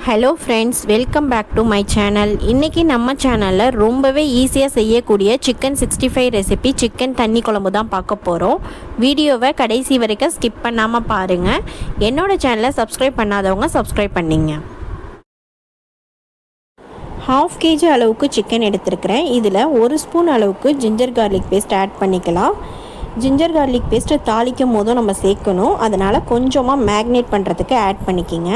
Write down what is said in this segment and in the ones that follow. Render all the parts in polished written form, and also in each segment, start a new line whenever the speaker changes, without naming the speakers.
Hello friends, welcome back to my channel. இன்றைக்கி நம்ம சேனலில் ரொம்பவே ஈஸியாக செய்யக்கூடிய சிக்கன் 65 ரெசிபி சிக்கன் தண்ணி குழம்பு தான் பார்க்க போகிறோம். வீடியோவை கடைசி வரைக்கும் ஸ்கிப் பண்ணாமல் பாருங்கள். என்னோடய சேனலை சப்ஸ்கிரைப் பண்ணாதவங்க சப்ஸ்கிரைப் பண்ணிங்க. 1/2 kg அளவுக்கு சிக்கன் எடுத்துருக்கிறேன். இதில் 1 ஸ்பூன் அளவுக்கு ஜிஞ்சர் கார்லிக் பேஸ்ட் ஆட் பண்ணிக்கலாம். ஜிஞ்சர் கார்லிக் பேஸ்ட்டு தாளிக்கும் போதும் நம்ம சேர்க்கணும், அதனால் கொஞ்சமாக மேக்னேட் பண்ணுறதுக்கு ஆட் பண்ணிக்கிங்க.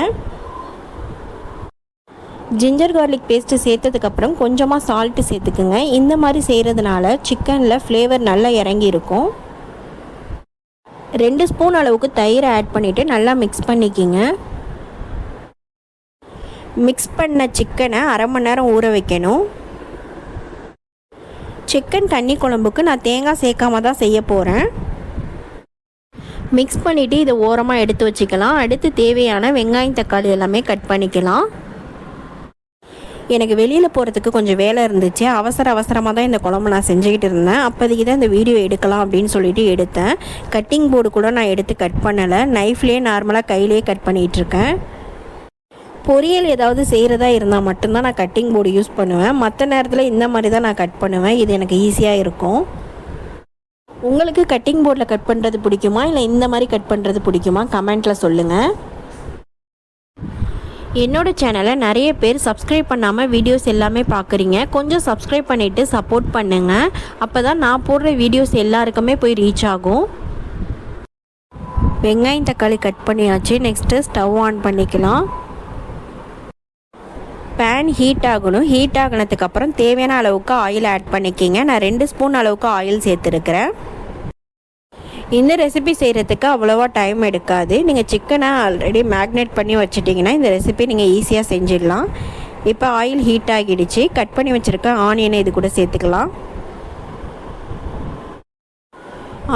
ஜிஞ்சர் கார்லிக் பேஸ்ட்டு சேர்த்ததுக்கப்புறம் கொஞ்சமாக சால்ட்டு சேர்த்துக்குங்க. இந்த மாதிரி செய்கிறதுனால சிக்கனில் ஃப்ளேவர் நல்லா இறங்கி இருக்கும். 2 ஸ்பூன் அளவுக்கு தயிரை ஆட் பண்ணிவிட்டு நல்லா மிக்ஸ் பண்ணிக்கிங்க. மிக்ஸ் பண்ண சிக்கனை அரை மணி நேரம் ஊற வைக்கணும். சிக்கன் தண்ணி குழம்புக்கு நான் தேங்காய் சேர்க்காம தான் செய்ய போகிறேன். மிக்ஸ் பண்ணிவிட்டு இதை ஓரமாக எடுத்து வச்சுக்கலாம். அடுத்து தேவையான வெங்காயம் தக்காளி எல்லாமே கட் பண்ணிக்கலாம். எனக்கு வெளியில் போகிறதுக்கு கொஞ்சம் வேலை இருந்துச்சு. அவசரமாக தான் இந்த குழம்பு நான் செஞ்சுக்கிட்டு இருந்தேன். அப்போதைக்கு தான் இந்த வீடியோ எடுக்கலாம் அப்படின்னு சொல்லிட்டு எடுத்தேன். கட்டிங் போர்டு கூட நான் எடுத்து கட் பண்ணலை. நைஃப்லேயே நார்மலாக கையிலே கட் பண்ணிகிட்ருக்கேன். பொரியல் ஏதாவது செய்கிறதா இருந்தால் மட்டும்தான் நான் கட்டிங் போர்டு யூஸ் பண்ணுவேன். மற்ற நேரத்தில் இந்த மாதிரி தான் நான் கட் பண்ணுவேன். இது எனக்கு ஈஸியாக இருக்கும். உங்களுக்கு கட்டிங் போர்டில் கட் பண்ணுறது பிடிக்குமா இல்லை இந்த மாதிரி கட் பண்ணுறது பிடிக்குமா கமெண்ட்டில் சொல்லுங்கள். என்னோட சேனலை நிறைய பேர் சப்ஸ்கிரைப் பண்ணாமல் வீடியோஸ் எல்லாமே பார்க்குறீங்க. கொஞ்சம் சப்ஸ்கிரைப் பண்ணிவிட்டு சப்போர்ட் பண்ணுங்கள். அப்போ தான் நான் போடுற வீடியோஸ் எல்லாருக்குமே போய் ரீச் ஆகும். வெங்காயம் தக்காளி கட் பண்ணியாச்சு. நெக்ஸ்ட்டு ஸ்டவ் ஆன் பண்ணிக்கலாம். பேன் ஹீட் ஆகணும். ஹீட் ஆகினதுக்கப்புறம் தேவையான அளவுக்கு ஆயில் ஆட் பண்ணிக்கிங்க. நான் 2 ஸ்பூன் அளவுக்கு ஆயில் சேர்த்துருக்கிறேன். இந்த ரெசிபி செய்கிறதுக்கு அவ்வளோவா டைம் எடுக்காது. நீங்கள் சிக்கனை ஆல்ரெடி மேக்னேட் பண்ணி வச்சுட்டிங்கன்னா இந்த ரெசிபி நீங்கள் ஈஸியாக செஞ்சிடலாம். இப்போ ஆயில் ஹீட் ஆகிடுச்சு. கட் பண்ணி வச்சுருக்க ஆனியனை இது கூட சேர்த்துக்கலாம்.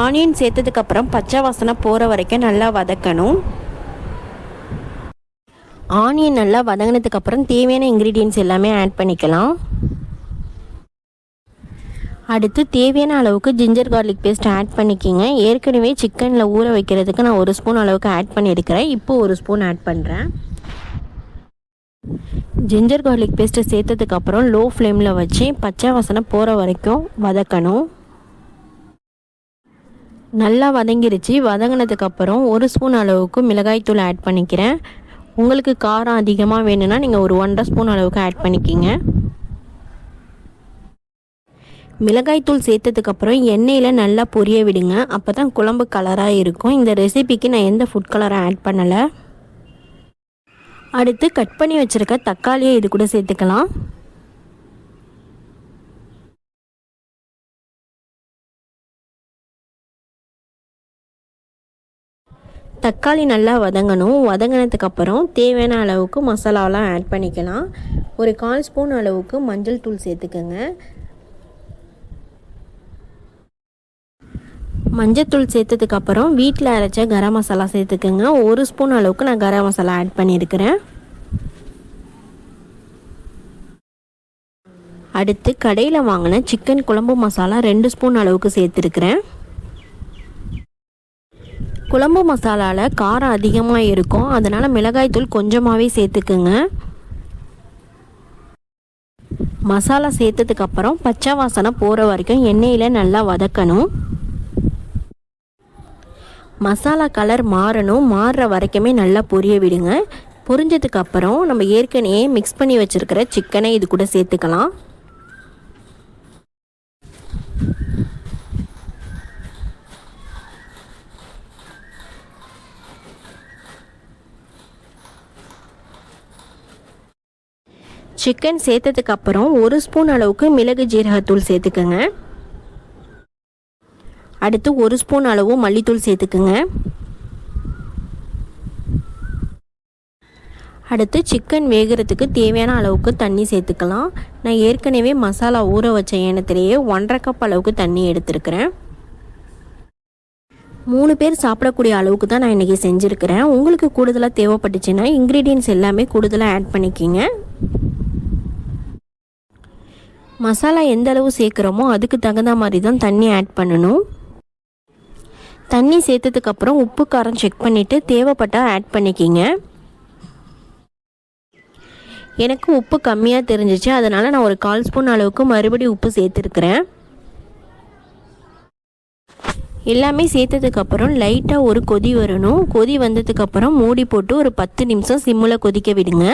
ஆனியன் சேர்த்ததுக்கப்புறம் பச்சை வாசனை போகிற வரைக்கும் நல்லா வதக்கணும். ஆனியன் நல்லா வதங்கினதுக்கப்புறம் தேவையான இன்க்ரீடியன்ட்ஸ் எல்லாமே ஆட் பண்ணிக்கலாம். அடுத்து தேவையான அளவுக்கு ஜிஞ்சர் கார்லிக் பேஸ்ட் ஆட் பண்ணிக்கிங்க. ஏற்கனவே சிக்கனில் ஊற வைக்கிறதுக்கு நான் 1 ஸ்பூன் அளவுக்கு ஆட் பண்ணியிருக்கிறேன். இப்போ 1 ஸ்பூன் ஆட் பண்ணுறேன். ஜிஞ்சர் கார்லிக் பேஸ்ட்டை சேர்த்ததுக்கப்புறம் லோ ஃப்ளேமில் வச்சு பச்சை வாசனை போகிற வரைக்கும் வதக்கணும். நல்லா வதங்கிருச்சு. வதங்கினதுக்கப்புறம் 1 ஸ்பூன் அளவுக்கு மிளகாய்த்தூள் ஆட் பண்ணிக்கிறேன். உங்களுக்கு காரம் அதிகமாக வேணும்னா நீங்கள் ஒரு 1.5 ஸ்பூன் அளவுக்கு ஆட் பண்ணிக்கிங்க. மிளகாய்த்தூள் சேர்த்ததுக்கப்புறம் எண்ணெயில் நல்லா பொரிய விடுங்க. அப்போ தான் குழம்பு கலராக இருக்கும். இந்த ரெசிபிக்கு நான் எந்த ஃபுட் கலரும் ஆட் பண்ணலை. அடுத்து கட் பண்ணி வச்சுருக்க தக்காளியை இது கூட சேர்த்துக்கலாம். தக்காளி நல்லா வதங்கணும். வதங்கினதுக்கப்புறம் தேவையான அளவுக்கு மசாலாலாம் ஆட் பண்ணிக்கலாம். ஒரு 1/4 ஸ்பூன் அளவுக்கு மஞ்சள் தூள் சேர்த்துக்கோங்க. மஞ்சத்தூள் சேர்த்ததுக்கப்புறம் வீட்டில் அரைச்ச கரம் மசாலா சேர்த்துக்கோங்க. 1 ஸ்பூன் அளவுக்கு நான் கரம் மசாலா ஆட் பண்ணியிருக்கிறேன். அடுத்து கடையில் வாங்கின சிக்கன் குழம்பு மசாலா 2 ஸ்பூன் அளவுக்கு சேர்த்துருக்கிறேன். குழம்பு மசாலாவில் காரம் அதிகமாக இருக்கும், அதனால் மிளகாய்த்தூள் கொஞ்சமாகவே சேர்த்துக்குங்க. மசாலா சேர்த்ததுக்கப்புறம் பச்சை வாசனை போகிற வரைக்கும் எண்ணெயில் நல்லா வதக்கணும். மசாலா கலர் மாறணும். மாறுற வரைக்குமே நல்லா பொரிய விடுங்க. பொரிஞ்சதுக்கப்புறம் நம்ம ஏற்கனவே மிக்ஸ் பண்ணி வச்சுருக்கிற சிக்கனை இது கூட சேர்த்துக்கலாம். சிக்கன் சேர்த்ததுக்கப்புறம் 1 ஸ்பூன் அளவுக்கு மிளகு ஜீரகத்தூள் சேர்த்துக்கோங்க. அடுத்து 1 ஸ்பூன் அளவு மல்லித்தூள் சேர்த்துக்குங்க. அடுத்து சிக்கன் வேகிறதுக்கு தேவையான அளவுக்கு தண்ணி சேர்த்துக்கலாம். நான் ஏற்கனவே மசாலா ஊற வச்ச எண்ணத்திலேயே 1.5 கப் அளவுக்கு தண்ணி எடுத்துருக்கிறேன். 3 பேர் சாப்பிடக்கூடிய அளவுக்கு தான் நான் இன்றைக்கி செஞ்சுருக்கிறேன். உங்களுக்கு கூடுதலாக தேவைப்பட்டுச்சுன்னா இன்க்ரீடியன்ட்ஸ் எல்லாமே கூடுதலாக ஆட் பண்ணிக்கிங்க. மசாலா எந்த அளவு சேர்க்குறோமோ அதுக்கு தகுந்த மாதிரி தான் தண்ணி ஆட் பண்ணணும். தண்ணி சேர்த்ததுக்கப்புறம் உப்பு காரம் செக் பண்ணிவிட்டு தேவைப்பட்டால் ஆட் பண்ணிக்கிங்க. எனக்கு உப்பு கம்மியாக தெரிஞ்சிச்சு, அதனால் நான் ஒரு 1/4 ஸ்பூன் அளவுக்கு மறுபடியும் உப்பு சேர்த்துருக்குறேன். எல்லாமே சேர்த்ததுக்கப்புறம் லைட்டாக ஒரு கொதி வரணும். கொதி வந்ததுக்கப்புறம் மூடி போட்டு ஒரு 10 நிமிஷம் சிம்மில் கொதிக்க விடுங்க.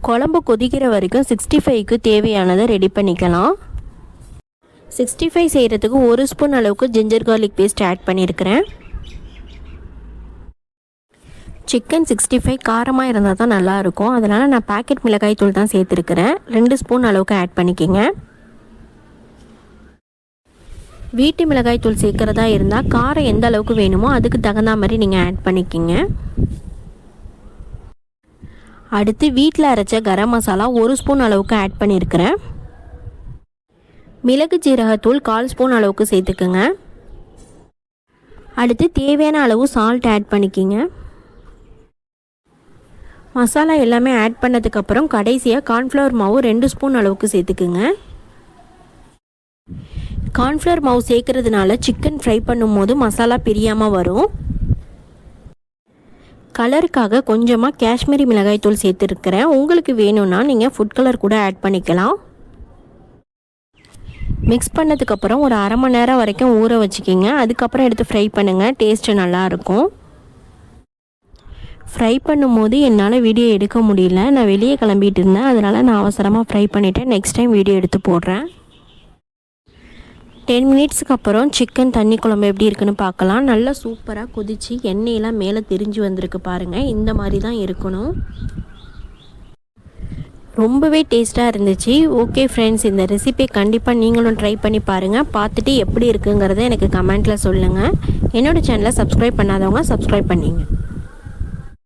குழம்பு கொதிக்கிற வரைக்கும் 65க்கு தேவையானதை ரெடி பண்ணிக்கலாம். 65 செய்கிறதுக்கு 1 ஸ்பூன் அளவுக்கு ஜிஞ்சர் கார்லிக் பேஸ்ட் ஆட் பண்ணியிருக்கிறேன். சிக்கன் 65 காரமாக இருந்தால் தான் நல்லாயிருக்கும், அதனால் நான் பாக்கெட் மிளகாய் தூள் தான் சேர்த்துருக்கிறேன். 2 ஸ்பூன் அளவுக்கு ஆட் பண்ணிக்கோங்க. வீட்டு மிளகாய் தூள் சேர்க்குறதா இருந்தால் காரம் எந்த அளவுக்கு வேணுமோ அதுக்கு தகுந்த மாதிரி நீங்கள் ஆட் பண்ணிக்கோங்க. அடுத்து வீட்டில் அரைச்ச கரம் மசாலா 1 ஸ்பூன் அளவுக்கு ஆட் பண்ணியிருக்கிறேன். மிளகு ஜீரகத்தூள் 1/4 ஸ்பூன் அளவுக்கு சேர்த்துக்குங்க. அடுத்து தேவையான அளவு சால்ட் ஆட் பண்ணிக்கிங்க. மசாலா எல்லாமே ஆட் பண்ணதுக்கப்புறம் கடைசியாக கார்ன்ஃப்ளவர் மாவு 2 ஸ்பூன் அளவுக்கு சேர்த்துக்குங்க. கார்ன்ஃப்ளவர் மாவு சேர்க்கறதுனால சிக்கன் ஃப்ரை பண்ணும்போது மசாலா பிரியாமல் வரும். கலருக்காக கொஞ்சமாக காஷ்மீரி மிளகாய் தூள் சேர்த்துருக்கிறேன். உங்களுக்கு வேணும்னா நீங்கள் ஃபுட் கலர் கூட ஆட் பண்ணிக்கலாம். மிக்ஸ் பண்ணதுக்கப்புறம் ஒரு 1/2 மணி நேரம் வரைக்கும் ஊற வச்சுக்கிங்க. அதுக்கப்புறம் எடுத்து ஃப்ரை பண்ணுங்கள், டேஸ்ட்டு நல்லாயிருக்கும். ஃப்ரை பண்ணும்போது என்னால் வீடியோ எடுக்க முடியல, நான் வெளியே கிளம்பிட்டு இருந்தேன், அதனால் நான் அவசரமாக ஃப்ரை பண்ணிவிட்டேன். நெக்ஸ்ட் டைம் வீடியோ எடுத்து போடுறேன். 10 மினிட்ஸுக்கு அப்புறம் சிக்கன் தண்ணி குழம்பு எப்படி இருக்குன்னு பார்க்கலாம். நல்லா சூப்பராக கொதித்து எண்ணெயெல்லாம் மேலே தெரிஞ்சு வந்திருக்கு பாருங்கள். இந்த மாதிரி தான் இருக்கணும். ரொம்பவே டேஸ்ட்டாக இருந்துச்சு. ஓகே ஃப்ரெண்ட்ஸ், இந்த ரெசிபியை கண்டிப்பாக நீங்களும் ட்ரை பண்ணி பாருங்கள். பார்த்துட்டு எப்படி இருக்குங்கிறத எனக்கு கமெண்ட்டில் சொல்லுங்கள். என்னோடய சேனலை சப்ஸ்கிரைப் பண்ணாதவங்க சப்ஸ்கிரைப் பண்ணிங்க.